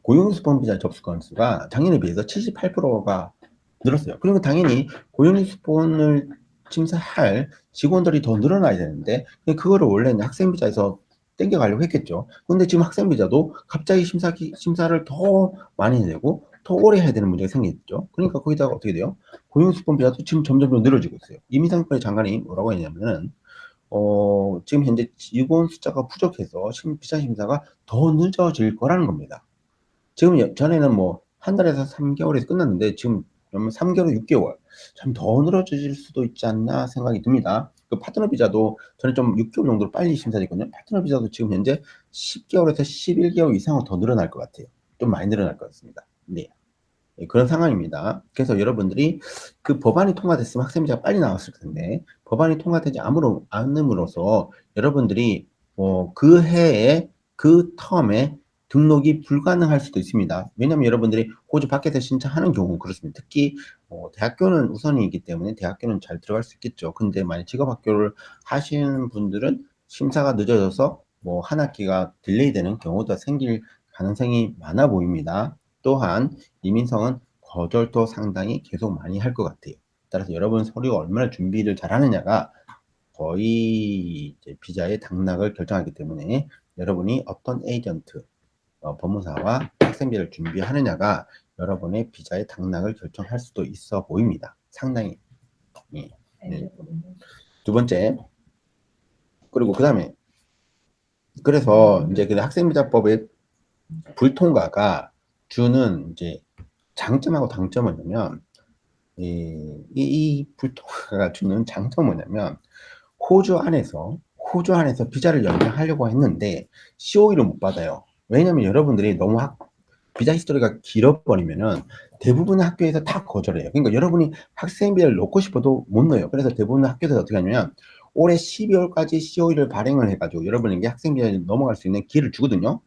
고용주스폰 비자 접수 건수가 작년에 비해서 78%가 늘었어요. 그러면 당연히 고용주스폰을 심사할 직원들이 더 늘어나야 되는데 그거를 원래는 학생 비자에서 땡겨가려고 했겠죠. 근데 지금 학생 비자도 갑자기 심사를 더 많이 내고 더 오래 해야 되는 문제가 생겼죠. 그러니까 거기다가 어떻게 돼요? 고용주스폰 비자도 지금 점점 늘어지고 있어요. 이민상권의 장관이 뭐라고 했냐면은 지금 현재 직원 숫자가 부족해서 비자 심사가 더 늦어질 거라는 겁니다. 지금 전에는 뭐 한 달에서 3개월에서 끝났는데 지금 그러면 3개월, 6개월 참 더 늘어질 수도 있지 않나 생각이 듭니다. 그 파트너 비자도 저는 좀 6개월 정도로 빨리 심사됐거든요. 파트너 비자도 지금 현재 10개월에서 11개월 이상은 더 늘어날 것 같아요. 좀 많이 늘어날 것 같습니다. 네. 네, 그런 상황입니다. 그래서 여러분들이 그 법안이 통과됐으면 학생 비자가 빨리 나왔을 텐데 법안이 통과되지 않음으로써 여러분들이 그 해에 그 텀에 등록이 불가능할 수도 있습니다. 왜냐하면 여러분들이 호주 밖에서 신청하는 경우 그렇습니다. 특히 대학교는 우선이기 때문에 대학교는 잘 들어갈 수 있겠죠. 근데 만약 직업학교를 하시는 분들은 심사가 늦어져서 뭐 한 학기가 딜레이 되는 경우도 생길 가능성이 많아 보입니다. 또한 이민성은 거절도 상당히 계속 많이 할 것 같아요. 따라서 여러분 서류가 얼마나 준비를 잘 하느냐가 거의 이제 비자의 당락을 결정하기 때문에 여러분이 어떤 에이전트, 법무사와 학생비를 준비하느냐가 여러분의 비자의 당락을 결정할 수도 있어 보입니다. 상당히. 예. 네. 두 번째, 그리고 그 다음에 그래서 이제 그 학생비자법의 불통과가 주는 이제 장점하고 단점은 뭐냐면 이 불통과가 주는 장점은 뭐냐면 호주 안에서 비자를 연장하려고 했는데 COE를 못 받아요. 왜냐면 여러분들이 너무 비자 히스토리가 길어버리면은 대부분의 학교에서 다 거절해요. 그러니까 여러분이 학생 비자를 넣고 싶어도 못 넣어요. 그래서 대부분의 학교에서 어떻게 하냐면 올해 12월까지 COE를 발행을 해가지고 여러분에게 학생 비자에 넘어갈 수 있는 기회를 주거든요.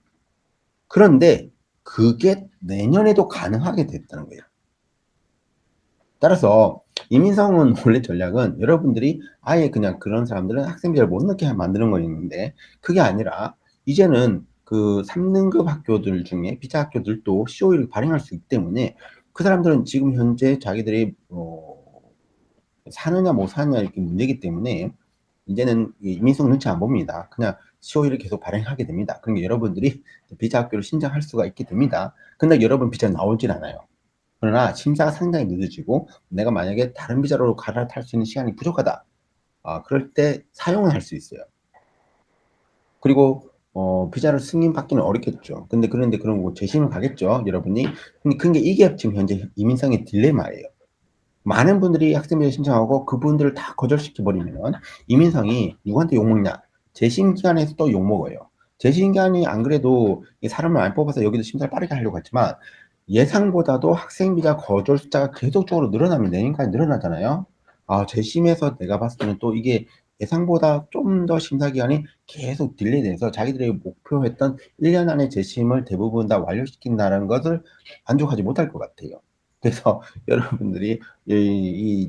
그런데 그게 내년에도 가능하게 됐다는 거예요. 따라서 이민성은 원래 전략은 여러분들이 아예 그냥 그런 사람들은 학생비자를 못 넣게 만드는 거였는데 그게 아니라 이제는 그 3등급 학교들 중에 비자 학교들도 COE를 발행할 수 있기 때문에 그 사람들은 지금 현재 자기들이 사느냐 못 사느냐 이렇게 문제이기 때문에 이제는 이민성 눈치 안 봅니다. 그냥 COE를 계속 발행하게 됩니다. 그러니까 여러분들이 비자 학교를 신청할 수가 있게 됩니다. 근데 여러분 비자 나오질 않아요. 그러나 심사가 상당히 늦어지고 내가 만약에 다른 비자로 갈아탈 수 있는 시간이 부족하다. 그럴 때 사용을 할 수 있어요. 그리고 비자를 승인받기는 어렵겠죠. 그런데 그런 거 재심을 가겠죠, 여러분이. 근데 이게 지금 현재 이민성의 딜레마예요. 많은 분들이 학생비자 신청하고 그분들을 다 거절시켜 버리면 이민성이 누구한테 욕먹냐? 재심 기간에서 또 욕먹어요. 재심 기간이 안 그래도 사람을 많이 뽑아서 여기도 심사를 빠르게 하려고 했지만 예상보다도 학생비자 거절 숫자가 계속적으로 늘어나면 내년까지 늘어나잖아요. 재심에서 내가 봤을 때는 또 이게 예상보다 좀 더 심사 기간이 계속 딜레이돼서 자기들이 목표했던 1년 안에 재심을 대부분 다 완료시킨다는 것을 만족하지 못할 것 같아요. 그래서 여러분들이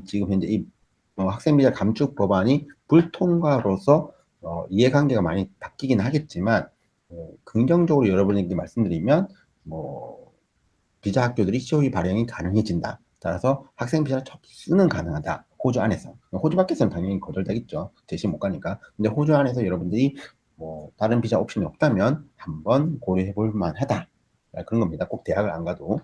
지금 현재 학생비자 감축 법안이 불통과로서 이해관계가 많이 바뀌긴 하겠지만 긍정적으로 여러분에게 말씀드리면 뭐 비자 학교들이 COE 발행이 가능해진다. 따라서 학생 비자 접수는 가능하다. 호주 안에서. 호주 밖에서는 당연히 거절되겠죠. 대신 못 가니까. 근데 호주 안에서 여러분들이 뭐 다른 비자 옵션이 없다면 한번 고려해 볼 만하다. 그런 겁니다. 꼭 대학을 안 가도.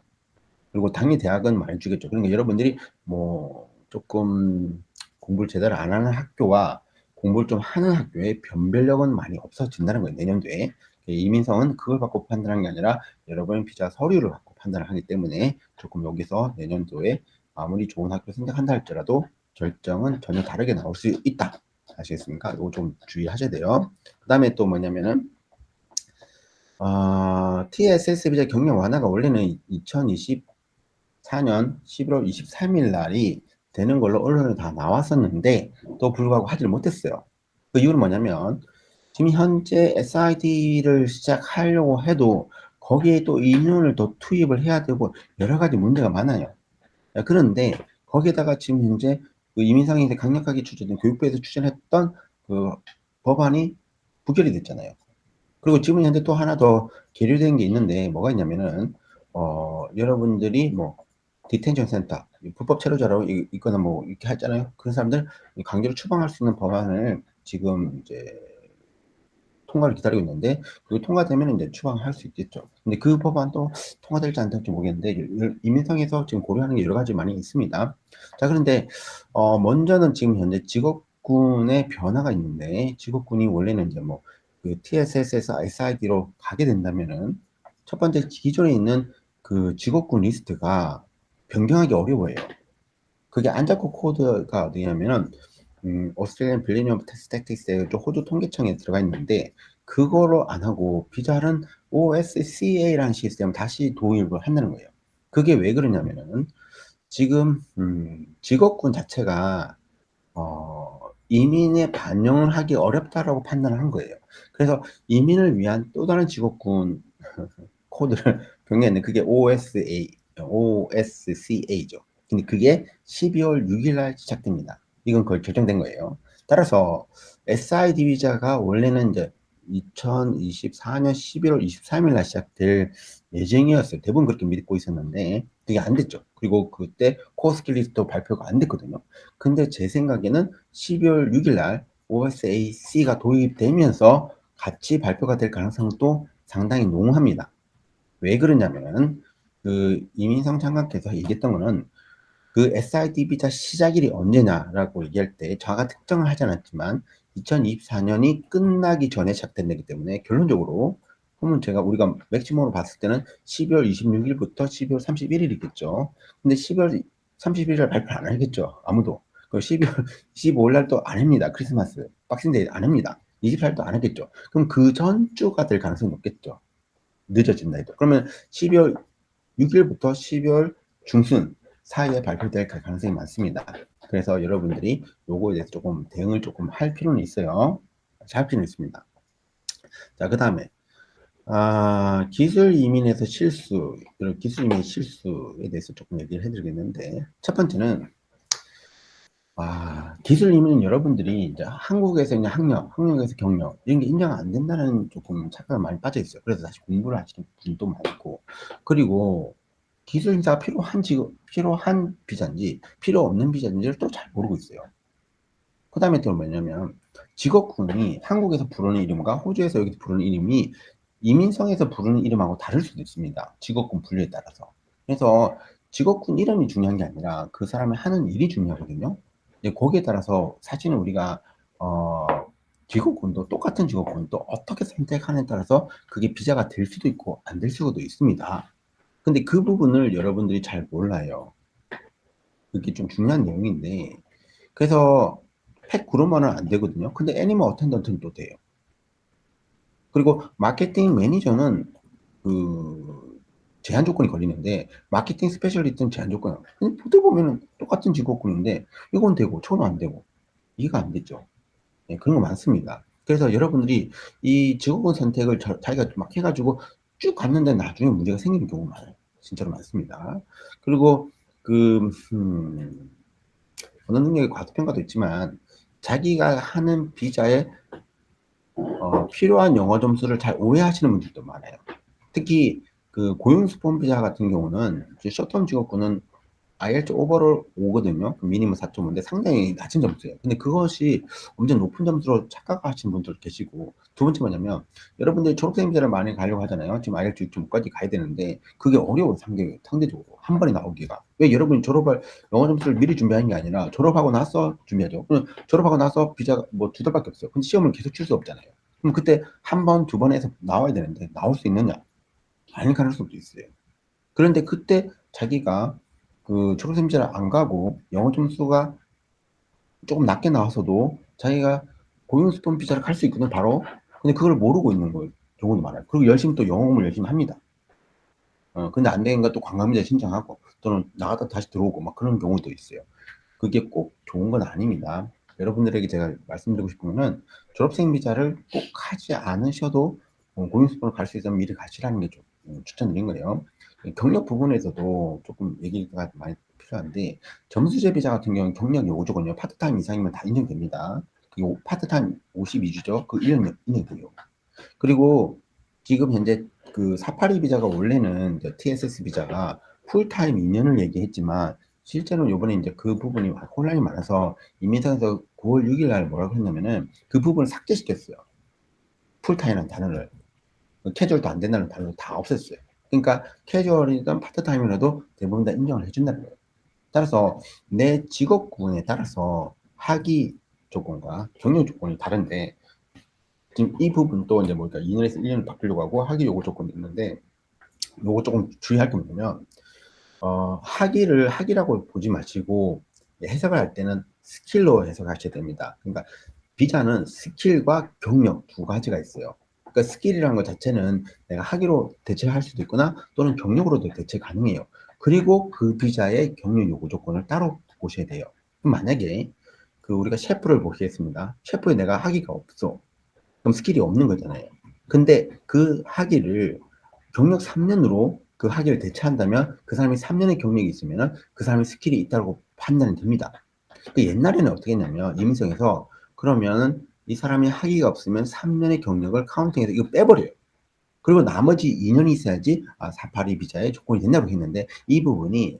그리고 당연히 대학은 많이 주겠죠. 그러니까 여러분들이 뭐 조금 공부를 제대로 안 하는 학교와 공부를 좀 하는 학교의 변별력은 많이 없어진다는 거예요. 내년도에. 이민성은 그걸 갖고 판단하는 게 아니라 여러분 비자 서류를 갖고 판단을 하기 때문에 조금 여기서 내년도에 아무리 좋은 학교 선택한다 할지라도 결정은 전혀 다르게 나올 수 있다. 아시겠습니까? 이거 좀 주의하셔야 돼요. 그 다음에 또 뭐냐면은 TSS 비자 경력 완화가 원래는 2024년 11월 23일 날이 되는 걸로 언론에 다 나왔었는데 또 불구하고 하질 못했어요. 그 이유는 뭐냐면 지금 현재 SID를 시작하려고 해도 거기에 또 인원을 더 투입을 해야 되고 여러 가지 문제가 많아요. 그런데 거기에다가 지금 현재 그 이민상이 강력하게 추진된 교육부에서 추진했던 그 법안이 부결이 됐잖아요. 그리고 지금 현재 또 하나 더 계류된 게 있는데 뭐가 있냐면은 여러분들이 뭐 디텐션 센터, 불법 체류자로 있거나 뭐 이렇게 하잖아요. 그런 사람들 강제로 추방할 수 있는 법안을 지금 이제 통과를 기다리고 있는데 그 통과되면 이제 추방할 수 있겠죠. 근데 그 법안도 통과될지 안 될지 모르겠는데 이민상에서 지금 고려하는 게 여러 가지 많이 있습니다. 자, 그런데 먼저는 지금 현재 직업군의 변화가 있는데 직업군이 원래는 이제 뭐 그 TSS에서 SID로 가게 된다면은 첫 번째 기존에 있는 그 직업군 리스트가 변경하기 어려워요. 그게 안 잡고 코드가 어디냐면은 오스트레일리안 빌리니엄 스태티스틱스 호주 통계청에 들어가 있는데 그거로 안 하고 비자는 OSCA라는 시스템을 다시 도입을 한다는 거예요. 그게 왜 그러냐면은 지금 직업군 자체가 이민에 반영을 하기 어렵다라고 판단을 한 거예요. 그래서 이민을 위한 또 다른 직업군 코드를 병행했는데 그게 OSCA죠. 근데 그게 12월 6일 날 시작됩니다. 이건 거의 결정된 거예요. 따라서 SID 비자가 원래는 이제 2024년 11월 23일 날 시작될 예정이었어요. 대부분 그렇게 믿고 있었는데 그게 안 됐죠. 그리고 그때 코어 스킬 리스트도 발표가 안 됐거든요. 근데 제 생각에는 12월 6일 날 OSAC가 도입되면서 같이 발표가 될 가능성도 상당히 농후합니다. 왜 그러냐면은 그 이민성 장관께서 얘기했던 거는 그 SID 비자 시작일이 언제냐라고 얘기할 때 저가 특정을 하지 않았지만 2024년이 끝나기 전에 시작된다기 때문에 결론적으로 그러면 우리가 맥시멈으로 봤을 때는 12월 26일부터 12월 31일이겠죠. 근데 12월 31일 발표 안 하겠죠. 아무도. 그 12월 25일 날 또 안 합니다. 크리스마스. 박싱데이 안 합니다. 24일 또 안 하겠죠. 그럼 그 전주가 될 가능성이 높겠죠. 늦어진다 해도. 그러면 12월 6일부터 12월 중순 사이에 발표될 가능성이 많습니다. 그래서 여러분들이 요거에 대해서 조금 대응을 조금 할 필요는 있어요. 할 필요는 있습니다. 자, 그 다음에 기술 이민에서 실수, 기술 이민의 실수에 대해서 조금 얘기를 해드리겠는데 첫 번째는 기술 이민은 여러분들이 이제 한국에서 그냥 학력에서 경력 이런 게 인정 안 된다는 조금 착각을 많이 빠져 있어요. 그래서 다시 공부를 하시는 분도 많고 그리고 기술 인사가 필요한 비자인지 필요 없는 비자인지를 또 잘 모르고 있어요. 그 다음에 또 뭐냐면 직업군이 한국에서 부르는 이름과 호주에서 여기서 부르는 이름이 이민성에서 부르는 이름하고 다를 수도 있습니다. 직업군 분류에 따라서. 그래서 직업군 이름이 중요한 게 아니라 그 사람이 하는 일이 중요하거든요. 근데 거기에 따라서 사실은 우리가 직업군도 똑같은 직업군도 어떻게 선택하느냐에 따라서 그게 비자가 될 수도 있고 안 될 수도 있습니다. 근데 그 부분을 여러분들이 잘 몰라요. 그게 좀 중요한 내용인데 그래서 팩 그룹만은 안 되거든요. 근데 애니멀 어텐던트는 또 돼요. 그리고 마케팅 매니저는 그 제한 조건이 걸리는데 마케팅 스페셜리스트는 제한 조건이 없어요. 근데 보다 보면은 똑같은 직업군인데 이건 되고 저는 안 되고 이해가 안 됐죠. 네, 그런 거 많습니다. 그래서 여러분들이 이 직업군 선택을 자기가 막 해가지고 쭉 갔는데 나중에 문제가 생기는 경우가 많아요. 진짜로 많습니다. 그리고 언어 능력의 과소평가도 있지만 자기가 하는 비자에 필요한 영어 점수를 잘 오해하시는 분들도 많아요. 특히 그 고용 스폰 비자 같은 경우는 숏텀 직업군은 IELTS 오버롤 5거든요. 미니멈 4.5인데 상당히 낮은 점수예요. 근데 그것이 엄청 높은 점수로 착각하시는 분들 계시고 두 번째 뭐냐면 여러분들이 졸업생 비자를 많이 가려고 하잖아요. 지금 IELTS 6.5까지 가야 되는데 그게 어려워요. 상대적으로 한 번에 나오기가. 왜 여러분이 졸업할 영어 점수를 미리 준비하는 게 아니라 졸업하고 나서 준비하죠. 그럼 졸업하고 나서 비자가 뭐 2달밖에 없어요. 근데 시험을 계속 칠 수 없잖아요. 그럼 그때 한 번, 두 번에서 나와야 되는데 나올 수 있느냐? 아닐 가능성도 있어요. 그런데 그때 자기가 그 졸업생 비자를 안 가고 영어 점수가 조금 낮게 나와서도 자기가 고용 스폰 비자를 갈 수 있거든 바로. 근데 그걸 모르고 있는 경우도 많아요. 그리고 열심히 또 영어 공부를 열심히 합니다. 근데 안 되니까 또 관광비자 신청하고 또는 나갔다 다시 들어오고 막 그런 경우도 있어요. 그게 꼭 좋은 건 아닙니다. 여러분들에게 제가 말씀드리고 싶은 거는 졸업생 비자를 꼭 하지 않으셔도 고용 스폰을 갈 수 있으면 미리 가시라는 게 좀 추천드린 거예요. 경력 부분에서도 조금 얘기가 많이 필요한데 점수제 비자 같은 경우는 경력이 5조건요. 파트타임 이상이면 다 인정됩니다. 그리고 파트타임 52주죠. 그 1년 인정돼요. 그리고 지금 현재 그 사파리 비자가 원래는 이제 TSS 비자가 풀타임 2년을 얘기했지만 실제로 요번에 이제 그 부분이 혼란이 많아서 이민상에서 9월 6일 날 뭐라고 했냐면은 그 부분을 삭제시켰어요. 풀타임이라는 단어를. 캐주얼도 안 된다는 단어를 다 없앴어요. 그러니까 캐주얼이든 파트타임이라도 대부분 다 인정을 해준다는 거예요. 따라서 내 직업 구분에 따라서 학위 조건과 경력 조건이 다른데 지금 이 부분도 이제 뭐니까 2년에서 1년을 바꾸려고 하고 학위 요구 조건이 있는데 요거 조금 주의할 게 뭐냐면 학위를 학위라고 보지 마시고 해석을 할 때는 스킬로 해석하셔야 됩니다. 그러니까 비자는 스킬과 경력 두 가지가 있어요. 그러니까 스킬이라는 것 자체는 내가 학위로 대체할 수도 있거나 또는 경력으로도 대체 가능해요. 그리고 그 비자의 경력 요구 조건을 따로 보셔야 돼요. 그럼 만약에 그 우리가 셰프를 보시겠습니다. 셰프에 내가 학위가 없어. 그럼 스킬이 없는 거잖아요. 근데 그 학위를 경력 3년으로 그 학위를 대체한다면 그 사람이 3년의 경력이 있으면 그 사람이 스킬이 있다고 판단이 됩니다. 그 옛날에는 어떻게 했냐면 이민성에서 그러면 이 사람이 학위가 없으면 3년의 경력을 카운팅해서 이거 빼버려요. 그리고 나머지 2년이 있어야지 사파리 비자의 조건이 된다고 했는데 이 부분이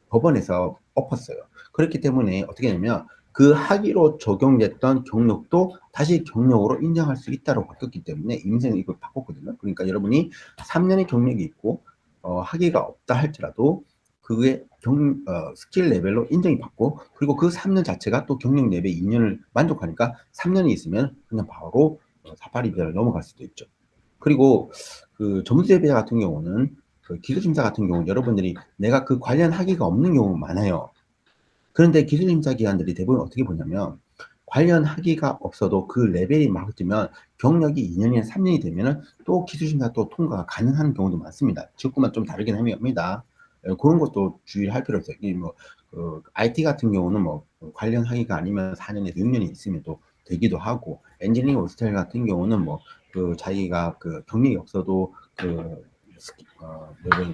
법원에서 엎었어요. 그렇기 때문에 어떻게 되냐면 그 학위로 적용됐던 경력도 다시 경력으로 인정할 수 있다고 바뀌었기 때문에 이민생은 이걸 바꿨거든요. 그러니까 여러분이 3년의 경력이 있고 학위가 없다 할지라도 그게 스킬 레벨로 인정이 받고 그리고 그 3년 자체가 또 경력 레벨 2년을 만족하니까 3년이 있으면 그냥 바로 사파리 비자를 넘어갈 수도 있죠. 그리고 그 점수제비자 같은 경우는 그 기술심사 같은 경우 여러분들이 내가 그 관련 학위가 없는 경우가 많아요. 그런데 기술심사 기관들이 대부분 어떻게 보냐면 관련 학위가 없어도 그 레벨이 맞으면 경력이 2년이나 3년이 되면은 또 기술심사 또 통과가 가능한 경우도 많습니다. 직구만 좀 다르긴 합니다. 그런 것도 주의할 필요가 있어요. 뭐, IT 같은 경우는 뭐 관련 학위가 아니면 4년에서 6년이 있으면 또 되기도 하고 엔지니어링 스타일 같은 경우는 뭐 그 자기가 그 경력이 없어도 그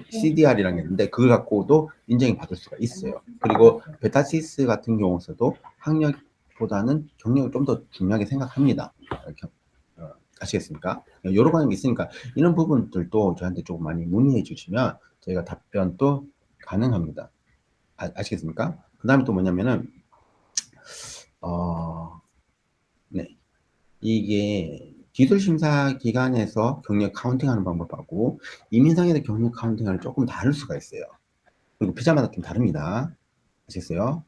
CDR이라는 게 있는데 그걸 갖고도 인정이 받을 수가 있어요. 그리고 베타시스 같은 경우서도 학력보다는 경력을 좀 더 중요하게 생각합니다. 이렇게, 아시겠습니까? 여러 가지 있으니까 이런 부분들도 저한테 조금 많이 문의해 주시면 저희가 답변도 가능합니다. 아시겠습니까? 그 다음에 또 뭐냐면은 네. 이게 기술심사 기관에서 경력 카운팅하는 방법하고 이민상에서 경력 카운팅하는 조금 다를 수가 있어요. 그리고 비자마다 좀 다릅니다. 아시겠어요?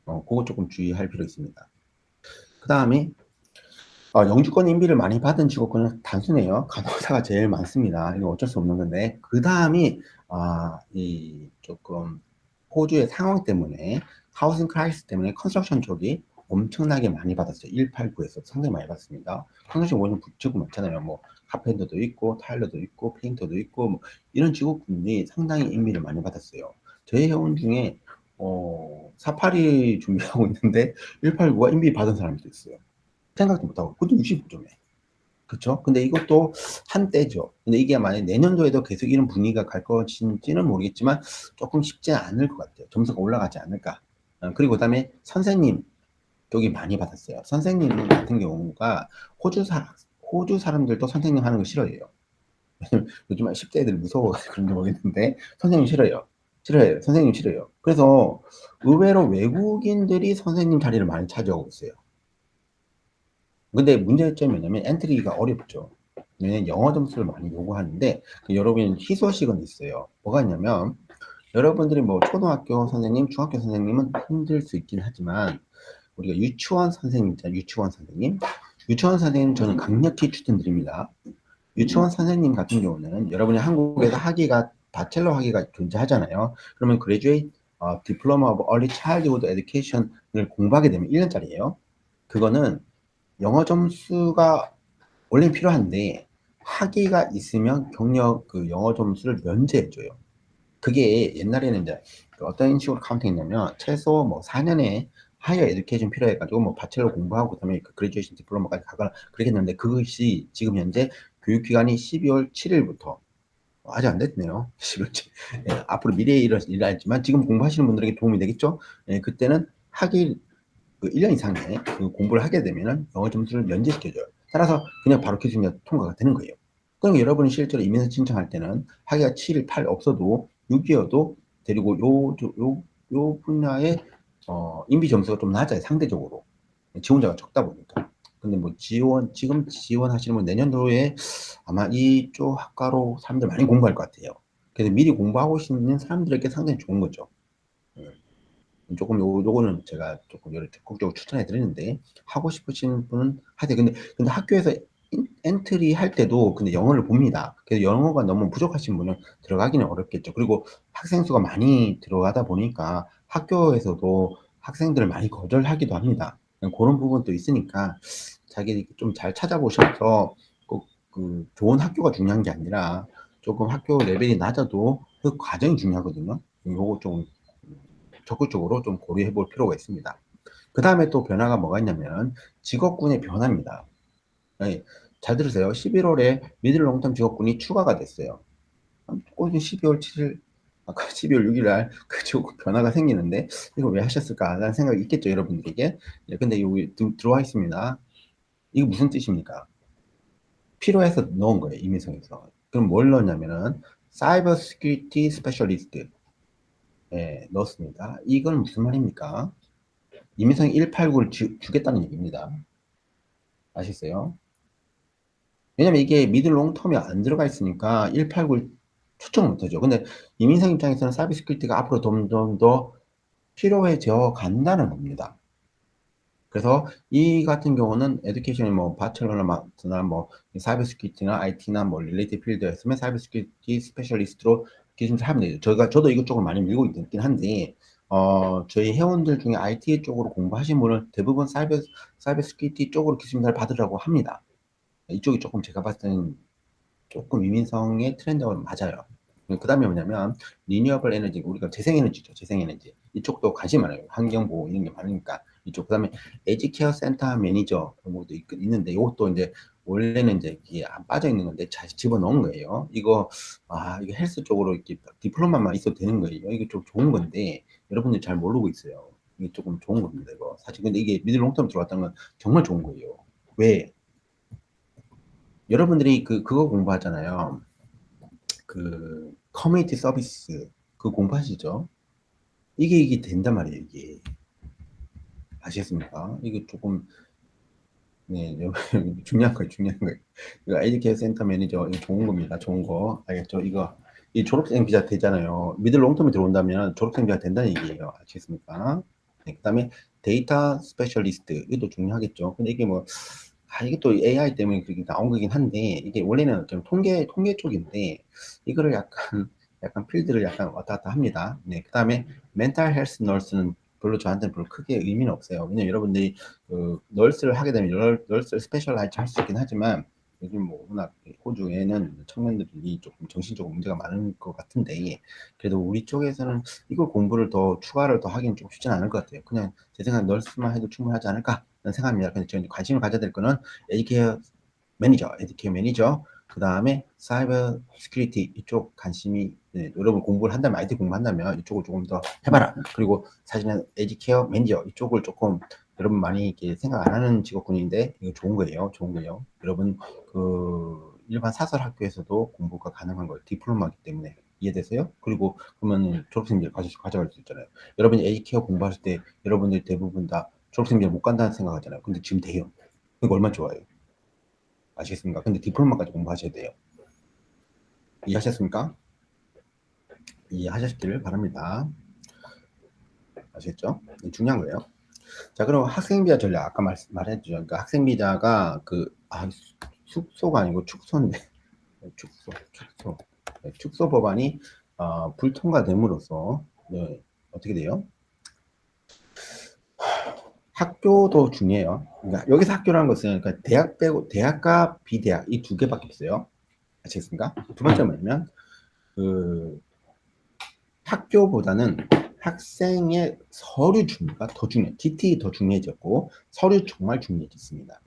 그거 조금 주의할 필요 있습니다. 그 다음에 영주권 인비를 많이 받은 직업군은 단순해요. 간호사가 제일 많습니다. 이거 어쩔 수 없는 건데 그 다음이 이 조금 호주의 상황 때문에 하우싱 크라이시스 때문에 컨스트럭션 쪽이 엄청나게 많이 받았어요. 189에서 상당히 많이 받습니다. 컨스트럭션 원형 직업 많잖아요. 뭐 카펜터도 있고 타일러도 있고 페인터도 있고 뭐 이런 직업군이 상당히 인비를 많이 받았어요. 저희 회원 중에 사파리 준비하고 있는데 189가 인비 받은 사람도 있어요. 생각도 못하고 그것도 65점에 그렇죠? 근데 이것도 한때죠. 근데 이게 만약 내년도에도 계속 이런 분위기가 갈 것인지는 모르겠지만 조금 쉽지 않을 것 같아요. 점수가 올라가지 않을까. 그리고 그다음에 선생님 쪽이 많이 받았어요. 선생님 같은 경우가 호주 사람들도 선생님 하는 거 싫어해요. 요즘 10대 애들 무서워 그런지 모르겠는데 선생님 싫어요. 싫어해요. 선생님 싫어요. 그래서 의외로 외국인들이 선생님 자리를 많이 차지하고 있어요. 근데 문제점이 뭐냐면 엔트리가 어렵죠. 왜냐면 영어 점수를 많이 요구하는데 여러분 희소식은 있어요. 뭐가 있냐면 여러분들이 뭐 초등학교 선생님, 중학교 선생님은 힘들 수 있긴 하지만 우리가 유치원 선생님 있잖아요. 유치원 선생님. 유치원 선생님 저는 강력히 추천드립니다. 유치원 선생님 같은 경우는 여러분이 한국에서 학위가 바첼러 학위가 존재하잖아요. 그러면 그레듀에이트 디플로마 오브 얼리 차일드후드 에듀케이션을 공부하게 되면 1년짜리예요. 그거는 영어 점수가 원래 필요한데 학위가 있으면 경력 그 영어 점수를 면제해줘요. 그게 옛날에는 이제 어떤 식으로 카운팅했냐면 최소 뭐 4년의 하이어 에듀케이션 필요해가지고 뭐 바첼러 공부하고 그다음에 그 그레듀에이션 디플로마까지 가거나 그렇게 했는데 그것이 지금 현재 교육기간이 12월 7일부터 아직 안 됐네요. 12월 7일. 예, 앞으로 미래에 일어날지만 지금 공부하시는 분들에게 도움이 되겠죠? 예, 그때는 학위 그 1년 이상의 그 공부를 하게 되면은 영어 점수를 면제시켜줘요. 따라서 그냥 바로 기술자 통과가 되는 거예요. 그러니까 여러분이 실제로 이민서 신청할 때는 학위가 7, 8 없어도 6이어도 데리고 요 분야의 인비 점수가 좀 낮아요, 상대적으로. 지원자가 적다 보니까. 근데 뭐 지금 지원하시는 분 내년도에 아마 이쪽 학과로 사람들 많이 공부할 것 같아요. 그래서 미리 공부하고 있는 사람들에게 상당히 좋은 거죠. 조금 요거는 제가 조금 적극적으로 추천해 드리는데, 하고 싶으신 분은 하세요. 근데 학교에서 엔트리 할 때도 근데 영어를 봅니다. 그래서 영어가 너무 부족하신 분은 들어가기는 어렵겠죠. 그리고 학생 수가 많이 들어가다 보니까 학교에서도 학생들을 많이 거절하기도 합니다. 그런 부분도 있으니까 자기 좀 잘 찾아보셔서 꼭 그 좋은 학교가 중요한 게 아니라 조금 학교 레벨이 낮아도 그 과정이 중요하거든요. 요거 좀 적극적으로 좀 고려해 볼 필요가 있습니다. 그 다음에 또 변화가 뭐가 있냐면 직업군의 변화입니다. 네, 잘 들으세요. 11월에 미들 롱텀 직업군이 추가가 됐어요. 12월 7일, 아까 12월 6일 날 그 직업군 변화가 생기는데 이거 왜 하셨을까? 라는 생각이 있겠죠, 여러분들에게. 네, 근데 여기 들어와 있습니다. 이거 무슨 뜻입니까? 필요해서 넣은 거예요, 이민성에서. 그럼 뭘 넣었냐면은 사이버 시큐리티 스페셜리스트 넣었습니다. 이건 무슨 말입니까? 이민성이 189를 주겠다는 얘기입니다. 아시겠어요? 왜냐면 이게 미들 롱텀이 안 들어가 있으니까 189를 초청을 못하죠. 근데 이민성 입장에서는 사이버 시큐리티가 앞으로 점점 더 필요해져 간다는 겁니다. 그래서 이 같은 경우는 에듀케이션이 뭐 바첼러나 뭐 사이버 시큐리티나 IT나 뭐 릴레이티브 필드였으면 사이버 시큐리티 스페셜리스트로 기술을 하면 되죠. 저도 이것 쪽을 많이 밀고 있긴 한데 저희 회원들 중에 IT 쪽으로 공부하신 분은 대부분 사이버 시큐리티 쪽으로 기술을 받으라고 합니다. 이쪽이 조금 제가 봤을 때는 조금 이민성의 트렌드가 맞아요. 그 다음에 뭐냐면 리뉴어블 에너지, 우리가 재생에너지죠. 재생에너지 이쪽도 관심 많아요. 환경보호 이런 게 많으니까 이쪽. 그 다음에 에지케어 센터 매니저 뭐도 있는데 이것도 이제 원래는 이제 이게 안 빠져 있는 건데 잘 집어넣은 거예요. 이거 이거 헬스 쪽으로 이렇게 디플로마만 있어도 되는 거예요. 이게 좀 좋은 건데 여러분들이 잘 모르고 있어요. 이게 조금 좋은 겁니다. 이거 사실. 근데 이게 미들 롱텀 들어왔다는 건 정말 좋은 거예요. 왜? 여러분들이 그거 공부하잖아요. 그 커뮤니티 서비스 그 공부하시죠? 이게 된단 말이에요. 이게 아시겠습니까? 이게 조금 네, 중요한 거예요. 중요한 거예요. 이거 에듀케이션 센터 매니저 이거 좋은 겁니다. 좋은 거 알겠죠? 이거 이 졸업생 비자 되잖아요. 미들 롱텀이 들어온다면 졸업생 비자 된다는 얘기예요. 아시겠습니까? 네, 그다음에 데이터 스페셜리스트 이것도 중요하겠죠. 근데 이게 뭐 이게 또 AI 때문에 그렇게 나온 거긴 한데 이게 원래는 좀 통계 쪽인데 이거를 약간 필드를 약간 왔다 갔다 합니다. 네, 그다음에 멘탈 헬스 너스는 별로 저한테는 별로 크게 의미는 없어요. 왜냐면 여러분들이 그 널스를 하게 되면 널스 스페셜라이즈 할 수 있긴 하지만 요즘 뭐 워낙 호주에는 청년들이 조금 정신적으로 문제가 많은 것 같은데 그래도 우리 쪽에서는 이걸 공부를 더 추가를 더 하기는 좀 쉽지는 않을 것 같아요. 그냥 제 생각에 널스만 해도 충분하지 않을까 라는 생각입니다. 근데 저는 관심을 가져야 될 거는 에듀케어 매니저 그 다음에 사이버 시큐리티 이쪽 관심이 여러분 공부를 한다면 IT 공부한다면 이쪽을 조금 더 해봐라. 그리고 사실은 에듀케어 매니저 이쪽을 조금 여러분 많이 이렇게 생각 안 하는 직업군인데 이거 좋은 거예요. 좋은 거예요. 여러분 그 일반 사설 학교에서도 공부가 가능한 거예요. 디플로마기 때문에. 이해되세요? 그리고 그러면 졸업생들 가져갈 수 있잖아요. 여러분이 에듀케어 공부하실 때 여러분들 대부분 다 졸업생들 못 간다는 생각하잖아요. 근데 지금 돼요. 그거 얼마나 좋아요. 아시겠습니까? 근데 디플로마까지 공부하셔야 돼요. 이해하셨습니까? 이해하셨기를 바랍니다. 아시겠죠? 중요한 거예요. 자, 그럼 학생비자 전략 아까 말했죠. 그러니까 학생비자가 숙소가 아니고 축소인데 축소 법안이 불통과됨으로써 네, 어떻게 돼요? 학교도 중요해요. 그러니까 여기서 학교라는 것은 그러니까 대학 빼고 대학과 비대학 이 두 개밖에 없어요. 아시겠습니까? 두 번째 뭐냐면 그 학교보다는 학생의 서류 준비가 더 중요해요. GT 더 중요해졌고 서류 정말 중요해졌습니다.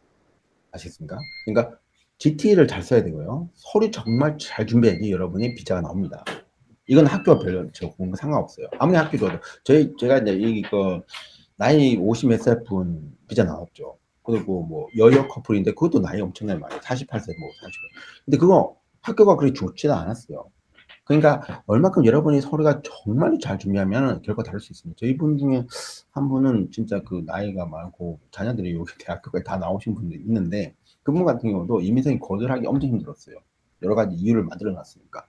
아시겠습니까? 그러니까 GT를 잘 써야 되고요. 서류 정말 잘 준비해야지 여러분이 비자가 나옵니다. 이건 학교와 별로 저 공부 상관없어요. 아무리 학교 줘도 제가 이제 이거 나이 50 몇 살 분 비자 나왔죠. 그리고 뭐 여여 커플인데 그것도 나이 엄청나게 많아요. 48세 뭐 40세. 근데 그거 학교가 그렇게 좋지도 않았어요. 그러니까 얼마큼 여러분이 서류가 정말로 잘 준비하면 결과 다를 수 있습니다. 저희 분 중에 한 분은 진짜 그 나이가 많고 자녀들이 여기 대학교까지 다 나오신 분도 있는데 그분 같은 경우도 이민생이 거절하기 엄청 힘들었어요. 여러 가지 이유를 만들어 놨으니까.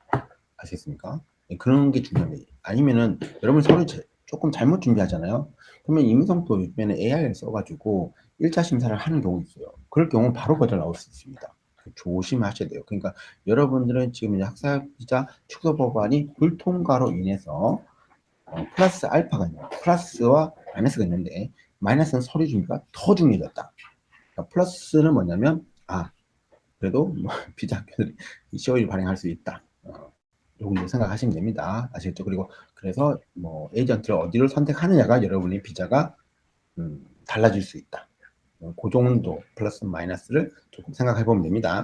아시겠습니까? 그런 게 중요합니다. 아니면은 여러분 서류 조금 잘못 준비하잖아요. 그러면 이민성도 요즘에는 AI를 써가지고 1차 심사를 하는 경우 있어요. 그럴 경우 바로 거절 나올 수 있습니다. 조심하셔야 돼요. 그러니까 여러분들은 지금 이제 학사비자 축소 법안이 불통과로 인해서 플러스 알파가 있는 플러스와 마이너스가 있는데 마이너스는 서류 준비가 더 중요해졌다. 그러니까 플러스는 뭐냐면 그래도 뭐 비자 학교들이 COE를 발행할 수 있다. 요거 생각하시면 됩니다. 아시겠죠? 그리고 그래서 뭐 에이전트를 어디를 선택하느냐가 여러분의 비자가 달라질 수 있다. 그 정도 플러스 마이너스를 조금 생각해 보면 됩니다.